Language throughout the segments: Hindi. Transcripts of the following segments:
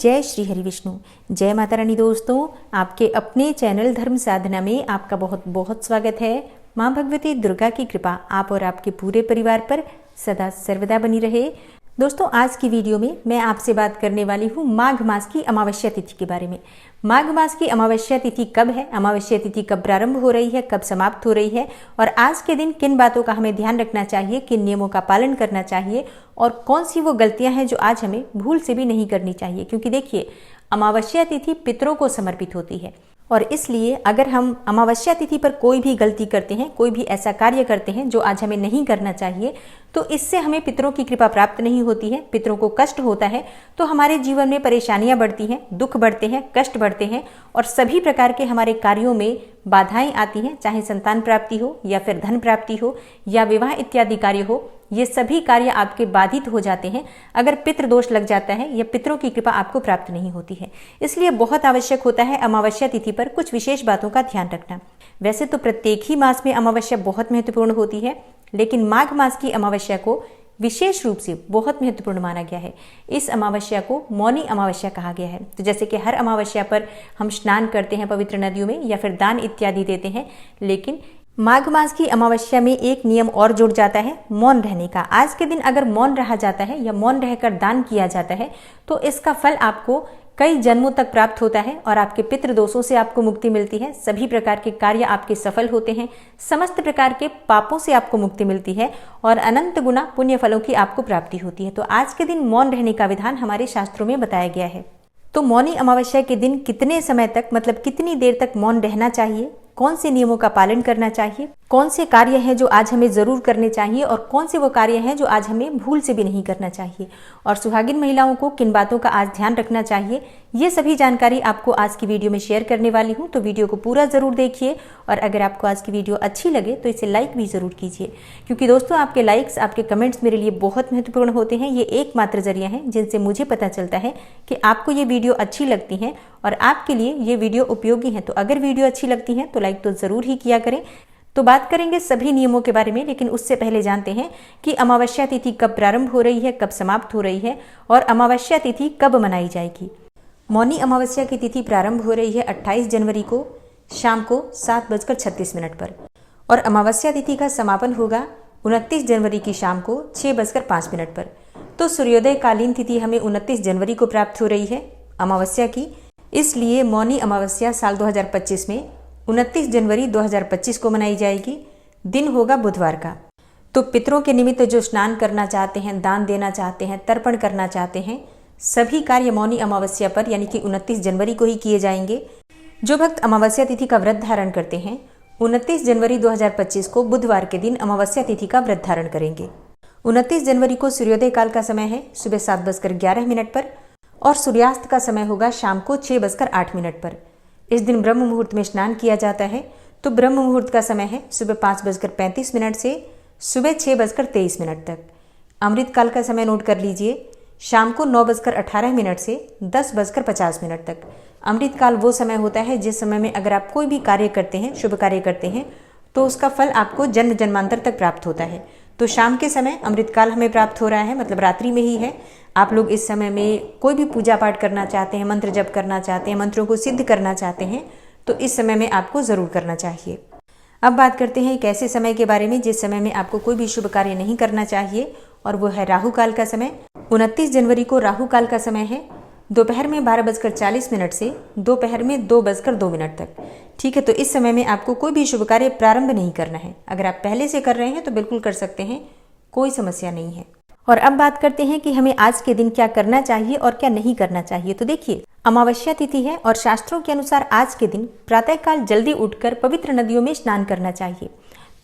जय श्री हरि विष्णु। जय माता रानी। दोस्तों, आपके अपने चैनल धर्म साधना में आपका बहुत बहुत स्वागत है। माँ भगवती दुर्गा की कृपा आप और आपके पूरे परिवार पर सदा सर्वदा बनी रहे। दोस्तों, आज की वीडियो में मैं आपसे बात करने वाली हूँ माघ मास की अमावस्या तिथि के बारे में। माघ मास की अमावस्या तिथि कब है, अमावस्या तिथि कब प्रारंभ हो रही है, कब समाप्त हो रही है और आज के दिन किन बातों का हमें ध्यान रखना चाहिए, किन नियमों का पालन करना चाहिए और कौन सी वो गलतियां हैं जो आज हमें भूल से भी नहीं करनी चाहिए। क्योंकि देखिए, अमावस्या तिथि पितरों को समर्पित होती है और इसलिए अगर हम अमावस्या तिथि पर कोई भी गलती करते हैं, कोई भी ऐसा कार्य करते हैं जो आज हमें नहीं करना चाहिए, तो इससे हमें पितरों की कृपा प्राप्त नहीं होती है, पितरों को कष्ट होता है, तो हमारे जीवन में परेशानियां बढ़ती हैं, दुख बढ़ते हैं, कष्ट बढ़ते हैं और सभी प्रकार के हमारे कार्यों में बाधाएं आती हैं। चाहे संतान प्राप्ति हो या फिर धन प्राप्ति हो या विवाह इत्यादि कार्य हो, ये सभी कार्य आपके बाधित हो जाते हैं अगर पितृ दोष लग जाता है या पितरों की कृपा आपको प्राप्त नहीं होती है। इसलिए बहुत आवश्यक होता है अमावस्या तिथि पर कुछ विशेष बातों का ध्यान रखना। वैसे तो प्रत्येक ही मास में अमावस्या बहुत महत्वपूर्ण होती है, लेकिन माघ मास की अमावस्या को विशेष रूप से बहुत महत्वपूर्ण माना गया है। इस अमावस्या को मौनी अमावस्या कहा गया है। तो जैसे कि हर अमावस्या पर हम स्नान करते हैं पवित्र नदियों में या फिर दान इत्यादि देते हैं, लेकिन माघ मास की अमावस्या में एक नियम और जुड़ जाता है, मौन रहने का। आज के दिन अगर मौन रहा जाता है या मौन रहकर दान किया जाता है तो इसका फल आपको कई जन्मों तक प्राप्त होता है और आपके पितृ दोषों से आपको मुक्ति मिलती है। सभी प्रकार के कार्य आपके सफल होते हैं, समस्त प्रकार के पापों से आपको मुक्ति मिलती है और अनंत गुना पुण्य फलों की आपको प्राप्ति होती है। तो आज के दिन मौन रहने का विधान हमारे शास्त्रों में बताया गया है। तो मौनी अमावस्या के दिन कितने समय तक, मतलब कितनी देर तक मौन रहना चाहिए, कौन से नियमों का पालन करना चाहिए, कौन से कार्य हैं जो आज हमें जरूर करने चाहिए और कौन से वो कार्य हैं जो आज हमें भूल से भी नहीं करना चाहिए, और सुहागिन महिलाओं को किन बातों का आज ध्यान रखना चाहिए, ये सभी जानकारी आपको आज की वीडियो में शेयर करने वाली हूँ। तो वीडियो को पूरा जरूर देखिए और अगर आपको आज की वीडियो अच्छी लगे तो इसे लाइक भी जरूर कीजिए, क्योंकि दोस्तों आपके लाइक्स, आपके कमेंट्स मेरे लिए बहुत महत्वपूर्ण होते हैं। ये एकमात्र जरिया है जिनसे मुझे पता चलता है कि आपको ये वीडियो अच्छी लगती है और आपके लिए ये वीडियो उपयोगी है। तो अगर वीडियो अच्छी लगती है तो लाइक तो जरूर ही किया करें। तो बात करेंगे सभी नियमों के बारे में, लेकिन उससे पहले जानते हैं कि अमावस्या तिथि कब प्रारंभ हो रही है, कब समाप्त हो रही है और अमावस्या तिथि कब मनाई जाएगी। मौनी अमावस्या की तिथि प्रारंभ हो रही है 28 जनवरी को शाम को 7:36 पर और अमावस्या तिथि का समापन होगा 29 जनवरी की शाम को 6:05 पर। तो सूर्योदय कालीन तिथि हमें 29 जनवरी को प्राप्त हो रही है अमावस्या की। इसलिए मौनी अमावस्या साल 2025 में 29 जनवरी 2025 को मनाई जाएगी। दिन होगा बुधवार का। तो पितरों के निमित्त जो स्नान करना चाहते हैं, दान देना चाहते हैं, तर्पण करना चाहते हैं, सभी कार्य मौनी अमावस्या पर यानी कि 29 जनवरी को ही किए जाएंगे। जो भक्त अमावस्या तिथि का व्रत धारण करते हैं 29 जनवरी 2025 को बुधवार के दिन अमावस्या तिथि का व्रत धारण करेंगे। 29 जनवरी को सूर्योदय काल का समय है सुबह 7:11 पर और सूर्यास्त का समय होगा शाम को 6:08 पर। इस दिन ब्रह्म मुहूर्त में स्नान किया जाता है। तो ब्रह्म मुहूर्त का समय है सुबह 5:35 से सुबह 6:23 तक। अमृत काल का समय नोट कर लीजिए, शाम को 9:18 से 10:50 तक। अमृत काल वो समय होता है जिस समय में अगर आप कोई भी कार्य करते हैं, शुभ कार्य करते हैं, तो उसका फल आपको जन्म जन्मांतर तक प्राप्त होता है। तो शाम के समय अमृत काल हमें प्राप्त हो रहा है, मतलब रात्रि में ही है। आप लोग इस समय में कोई भी पूजा पाठ करना चाहते हैं, मंत्र जप करना चाहते हैं, मंत्रों को सिद्ध करना चाहते हैं, तो इस समय में आपको जरूर करना चाहिए। अब बात करते हैं एक ऐसे समय के बारे में जिस समय में आपको कोई भी शुभ कार्य नहीं करना चाहिए, और वो है राहु काल का समय। 29 जनवरी को राहु काल का समय है दोपहर में 12:40 से दोपहर में 2:02 तक। ठीक है, तो इस समय में आपको कोई भी शुभ कार्य प्रारंभ नहीं करना है। अगर आप पहले से कर रहे हैं तो बिल्कुल कर सकते हैं, कोई समस्या नहीं है। और अब बात करते हैं कि हमें आज के दिन क्या करना चाहिए और क्या नहीं करना चाहिए। तो देखिए, अमावस्या तिथि है और शास्त्रों के अनुसार आज के दिन प्रातःकाल जल्दी उठकर पवित्र नदियों में स्नान करना चाहिए।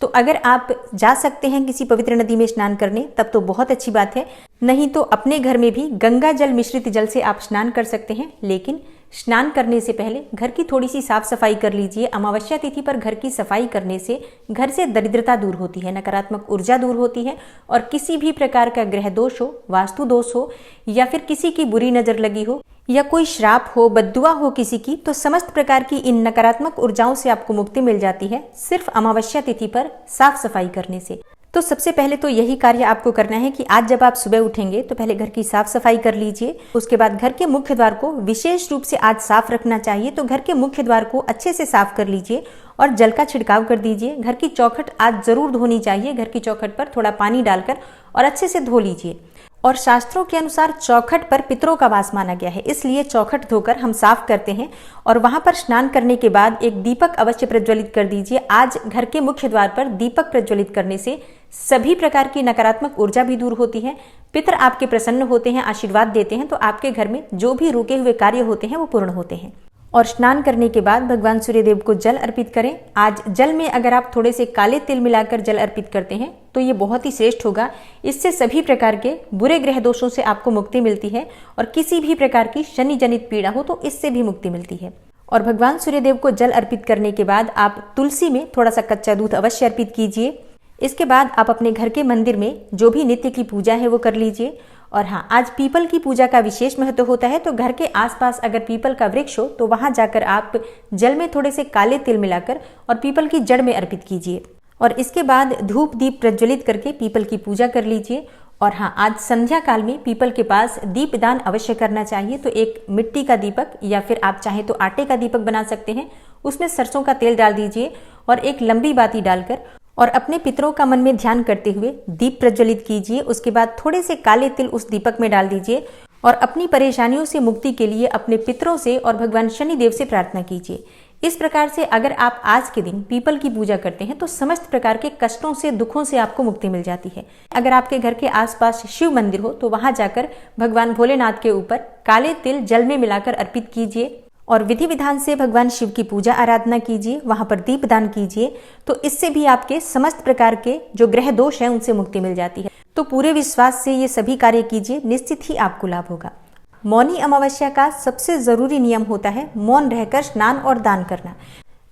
तो अगर आप जा सकते हैं किसी पवित्र नदी में स्नान करने तब तो बहुत अच्छी बात है, नहीं तो अपने घर में भी गंगा जल मिश्रित जल से आप स्नान कर सकते हैं। लेकिन स्नान करने से पहले घर की थोड़ी सी साफ सफाई कर लीजिए। अमावस्या तिथि पर घर की सफाई करने से घर से दरिद्रता दूर होती है, नकारात्मक ऊर्जा दूर होती है और किसी भी प्रकार का ग्रह दोष हो, वास्तु दोष हो या फिर किसी की बुरी नजर लगी हो या कोई श्राप हो, बद्दुआ हो किसी की, तो समस्त प्रकार की इन नकारात्मक ऊर्जाओं से आपको मुक्ति मिल जाती है सिर्फ अमावस्या तिथि पर साफ सफाई करने से। तो सबसे पहले तो यही कार्य आपको करना है कि आज जब आप सुबह उठेंगे तो पहले घर की साफ सफाई कर लीजिए। उसके बाद घर के मुख्य द्वार को विशेष रूप से आज साफ रखना चाहिए, तो घर के मुख्य द्वार को अच्छे से साफ कर लीजिए और जल का छिड़काव कर दीजिए। घर की चौखट आज जरूर धोनी चाहिए, घर की चौखट पर थोड़ा पानी डालकर और अच्छे से धो लीजिए। और शास्त्रों के अनुसार चौखट पर पितरों का वास माना गया है, इसलिए चौखट धोकर हम साफ करते हैं। और वहां पर स्नान करने के बाद एक दीपक अवश्य प्रज्वलित कर दीजिए। आज घर के मुख्य द्वार पर दीपक प्रज्वलित करने से सभी प्रकार की नकारात्मक ऊर्जा भी दूर होती है, पितर आपके प्रसन्न होते हैं, आशीर्वाद देते हैं, तो आपके घर में जो भी रुके हुए कार्य होते हैं वो पूर्ण होते हैं। और स्नान करने के बाद भगवान सूर्यदेव को जल अर्पित करें। आज जल में अगर आप थोड़े से काले तिल मिलाकर जल अर्पित करते हैं तो ये बहुत ही श्रेष्ठ होगा। इससे सभी प्रकार के बुरे ग्रह दोषों से आपको मुक्ति मिलती है और किसी भी प्रकार की शनि जनित पीड़ा हो तो इससे भी मुक्ति मिलती है। और भगवान सूर्यदेव को जल अर्पित करने के बाद आप तुलसी में थोड़ा सा कच्चा दूध अवश्य अर्पित कीजिए। इसके बाद आप अपने घर के मंदिर में जो भी नित्य की पूजा है वो कर लीजिए। और हाँ, आज पीपल की पूजा का विशेष महत्व होता है, तो घर के आसपास अगर पीपल का वृक्ष हो तो वहां जाकर आप जल में थोड़े से काले तिल मिलाकर और पीपल की जड़ में अर्पित कीजिए। और इसके बाद धूप दीप प्रज्वलित करके पीपल की पूजा कर लीजिए। और हाँ, आज संध्या काल में पीपल के पास दीपदान अवश्य करना चाहिए। तो एक मिट्टी का दीपक या फिर आप चाहें तो आटे का दीपक बना सकते हैं, उसमें सरसों का तेल डाल दीजिए और एक लंबी बाती डालकर और अपने पितरों का मन में ध्यान करते हुए दीप प्रज्वलित कीजिए। उसके बाद थोड़े से काले तिल उस दीपक में डाल दीजिए और अपनी परेशानियों से मुक्ति के लिए अपने पितरों से और भगवान शनिदेव से प्रार्थना कीजिए। इस प्रकार से अगर आप आज के दिन पीपल की पूजा करते हैं तो समस्त प्रकार के कष्टों से, दुखों से आपको मुक्ति मिल जाती है। अगर आपके घर के आसपास शिव मंदिर हो तो वहां जाकर भगवान भोलेनाथ के ऊपर काले तिल जल में मिलाकर अर्पित कीजिए और विधि विधान से भगवान शिव की पूजा आराधना कीजिए, वहां पर दीपदान कीजिए। तो इससे भी आपके समस्त प्रकार के जो ग्रह दोष हैं उनसे मुक्ति मिल जाती है। तो पूरे विश्वास से ये सभी कार्य कीजिए, निश्चित ही आपको लाभ होगा। मौनी अमावस्या का सबसे जरूरी नियम होता है मौन रहकर स्नान और दान करना।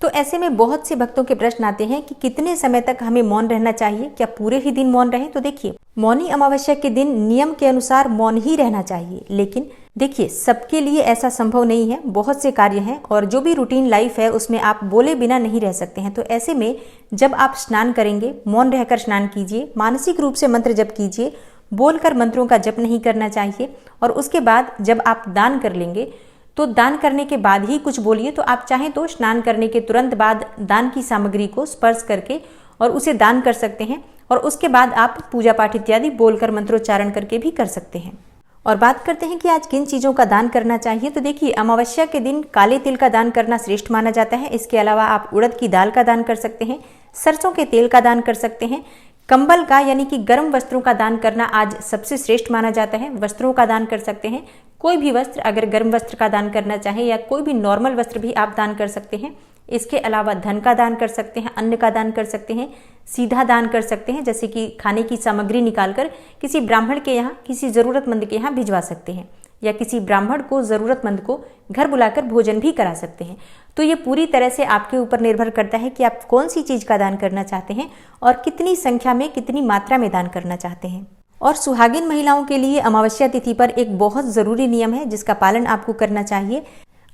तो ऐसे में बहुत से भक्तों के प्रश्न आते हैं कि कितने समय तक हमें मौन रहना चाहिए, क्या पूरे ही दिन मौन रहें? तो देखिए, मौनी अमावस्या के दिन नियम के अनुसार मौन ही रहना चाहिए, लेकिन देखिए सबके लिए ऐसा संभव नहीं है। बहुत से कार्य हैं और जो भी रूटीन लाइफ है उसमें आप बोले बिना नहीं रह सकते हैं। तो ऐसे में जब आप स्नान करेंगे, मौन रहकर स्नान कीजिए, मानसिक रूप से मंत्र जप कीजिए, बोलकर मंत्रों का जप नहीं करना चाहिए। और उसके बाद जब आप दान कर लेंगे तो दान करने के बाद ही कुछ बोलिए। तो आप चाहें तो स्नान करने के तुरंत बाद दान की सामग्री को स्पर्श करके और उसे दान कर सकते हैं और उसके बाद आप पूजा पाठ इत्यादि बोलकर मंत्रोच्चारण करके भी कर सकते हैं। और बात करते हैं कि आज किन चीज़ों का दान करना चाहिए। तो देखिए, अमावस्या के दिन काले तिल का दान करना श्रेष्ठ माना जाता है। इसके अलावा आप उड़द की दाल का दान कर सकते हैं, सरसों के तेल का दान कर सकते हैं, कंबल का यानी कि गर्म वस्त्रों का दान करना आज सबसे श्रेष्ठ माना जाता है। वस्त्रों का दान कर सकते हैं, कोई भी वस्त्र, अगर गर्म वस्त्र का दान करना चाहे या कोई भी नॉर्मल वस्त्र भी आप दान कर सकते हैं। इसके अलावा धन का दान कर सकते हैं, अन्न का दान कर सकते हैं, सीधा दान कर सकते हैं, जैसे कि खाने की सामग्री निकालकर किसी ब्राह्मण के यहाँ, किसी जरूरतमंद के यहाँ भिजवा सकते हैं, या किसी ब्राह्मण को, जरूरतमंद को घर बुलाकर भोजन भी करा सकते हैं। तो ये पूरी तरह से आपके ऊपर निर्भर करता है कि आप कौन सी चीज़ का दान करना चाहते हैं और कितनी संख्या में, कितनी मात्रा में दान करना चाहते हैं। और सुहागिन महिलाओं के लिए अमावस्या तिथि पर एक बहुत ज़रूरी नियम है जिसका पालन आपको करना चाहिए।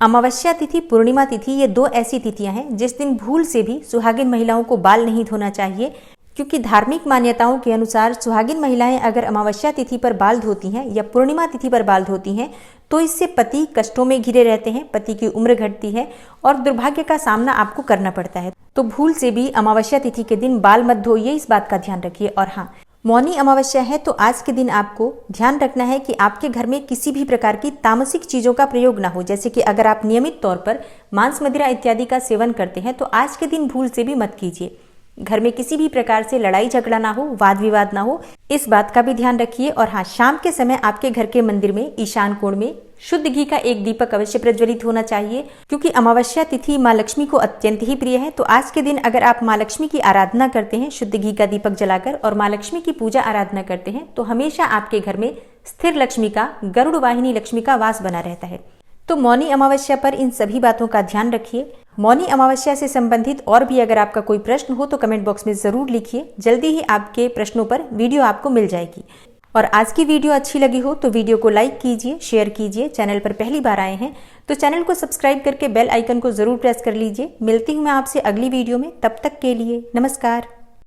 अमावस्या तिथि, पूर्णिमा तिथि, ये दो ऐसी तिथियां हैं जिस दिन भूल से भी सुहागिन महिलाओं को बाल नहीं धोना चाहिए, क्योंकि धार्मिक मान्यताओं के अनुसार सुहागिन महिलाएं अगर अमावस्या तिथि पर बाल धोती हैं या पूर्णिमा तिथि पर बाल धोती हैं तो इससे पति कष्टों में घिरे रहते हैं, पति की उम्र घटती है और दुर्भाग्य का सामना आपको करना पड़ता है। तो भूल से भी अमावस्या तिथि के दिन बाल मत धोइए, इस बात का ध्यान रखिए। और हाँ, मौनी अमावस्या है तो आज के दिन आपको ध्यान रखना है कि आपके घर में किसी भी प्रकार की तामसिक चीजों का प्रयोग ना हो। जैसे कि अगर आप नियमित तौर पर मांस, मदिरा इत्यादि का सेवन करते हैं तो आज के दिन भूल से भी मत कीजिए। घर में किसी भी प्रकार से लड़ाई झगड़ा ना हो, वाद विवाद ना हो, इस बात का भी ध्यान रखिए। और हाँ, शाम के समय आपके घर के मंदिर में ईशान कोण में शुद्ध घी का एक दीपक अवश्य प्रज्वलित होना चाहिए, क्योंकि अमावस्या तिथि माँ लक्ष्मी को अत्यंत ही प्रिय है। तो आज के दिन अगर आप माँ लक्ष्मी की आराधना करते हैं शुद्ध घी का दीपक जलाकर और माँ लक्ष्मी की पूजा आराधना करते हैं तो हमेशा आपके घर में स्थिर लक्ष्मी का, गरुड़ वाहिनी लक्ष्मी का वास बना रहता है। तो मौनी अमावस्या पर इन सभी बातों का ध्यान रखिए। मौनी अमावस्या से संबंधित और भी अगर आपका कोई प्रश्न हो तो कमेंट बॉक्स में जरूर लिखिए, जल्दी ही आपके प्रश्नों पर वीडियो आपको मिल जाएगी। और आज की वीडियो अच्छी लगी हो तो वीडियो को लाइक कीजिए, शेयर कीजिए। चैनल पर पहली बार आए हैं तो चैनल को सब्सक्राइब करके बेल आइकन को जरूर प्रेस कर लीजिए। मिलती हूँ मैं आपसे अगली वीडियो में, तब तक के लिए नमस्कार।